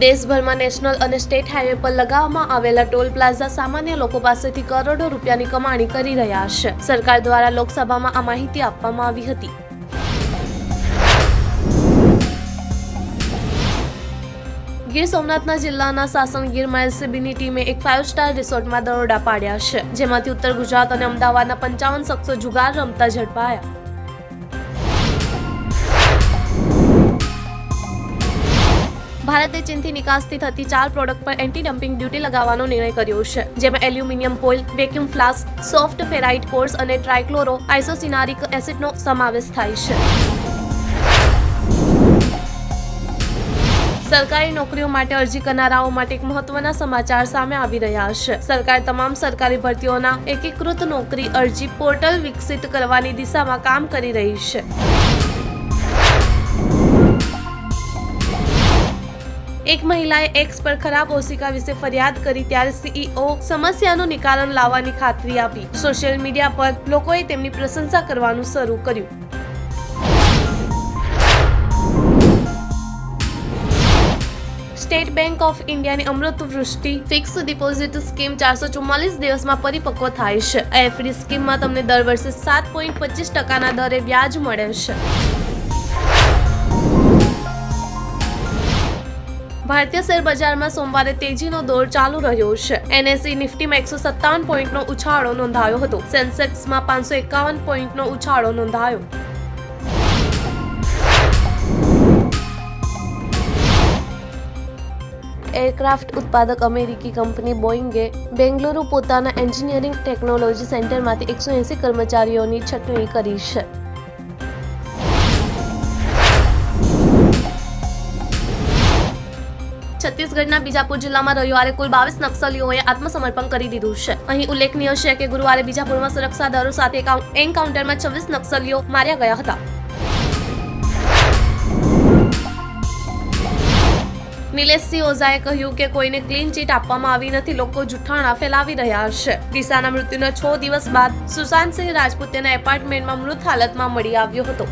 દેશભરમાં નેશનલ અને state highway પર લગાવવામાં આવેલા ટોલ પ્લાઝા સામાન્ય લોકો પાસેથી કરોડો રૂપિયાની કમાણી કરી રહ્યા છે. સરકાર દ્વારા લોકસભામાં આ માહિતી આપવામાં આવી હતી. ગીર સોમનાથના જિલ્લાના સાસણગીરમાં એલસીબીની ટીમે એક 5 સ્ટાર રિસોર્ટમાં દરોડા પાડ્યા છે, જેમાંથી ઉત્તર ગુજરાત અને અમદાવાદના 55 શખ્સો જુગાર રમતા ઝડપાયા. ભારતે ચીનથી નિકાસથી થતી 4 પ્રોડક્ટ પર એન્ટી ડમ્પિંગ ડ્યુટી લગાવવાનો નિર્ણય કર્યો છે, જેમાં aluminium foil, vacuum flask, soft ferrite course અને ટ્રાઇક્લોરો આઇસોસિનારિક એસિડનો સમાવેશ થાય છે. સરકારી નોકરીઓ માટે અરજી કરનારાઓ માટે એક મહત્વના સમાચાર સામે આવી રહ્યા છે. સરકાર તમામ સરકારી ભરતીઓના એકીકૃત નોકરી અરજી પોર્ટલ વિકસિત કરવાની દિશામાં કામ કરી રહી છે. એક મહિલાએ એક્સ પર ખરાબ ઓશિકા વિશે ફરિયાદ કરી ત્યારે સીઈઓ સમસ્યાનું નિકારણ લાવવાની ખાતરી આપી. સોશિયલ મીડિયા પર લોકોએ તેમની પ્રશંસા કરવાનું શરૂ કર્યું. સ્ટેટ બેંક ઓફ ઇન્ડિયાની અમૃત વૃષ્ટિ ફિક્સ ડિપોઝિટ સ્કીમ 444 દિવસમાં પરિપક્વ થાય છે. આ એફડી સ્કીમમાં તમને દર વર્ષે 7.25% દરે વ્યાજ મળે છે. ભારતીય શેર બજારમાં સોમવારે તેજીનો દોર ચાલુ રહ્યો છે. એનએસઈ નિફ્ટીમાં 157 પોઈન્ટનો ઉછાળો નોંધાયો હતો. સેન્સેક્સમાં 551 પોઈન્ટનો ઉછાળો નોંધાયો. એરક્રાફ્ટ ઉત્પાદક અમેરિકી કંપની બોઇંગે બેંગલુરુ પોતાના એન્જિનિયરિંગ ટેકનોલોજી સેન્ટરમાંથી 180 કર્મચારીઓની છટણી કરી છે. છત્તીસગઢના બીજાપુર જિલ્લામાં રવિવારે કુલ 22 નક્સલીઓએ આત્મસમર્પણ કરી દીધું છે. અહીં ઉલ્લેખનીય છે કે ગુરુવારે બીજાપુરમાં સુરક્ષા દળો સાથે એન્કાઉન્ટરમાં 26 નક્સલીઓ માર્યા ગયા હતા. નિલેશસિંહ ઓઝાએ કહ્યું કે કોઈને ક્લીન ચીટ આપવામાં આવી નથી. લોકો જુઠ્ઠાણા ફેલાવી રહ્યા છે. દિશાના મૃત્યુના 6 દિવસ બાદ સુશાંત સિંહ રાજપૂત તેના એપાર્ટમેન્ટમાં મૃત હાલતમાં મળી આવ્યો હતો.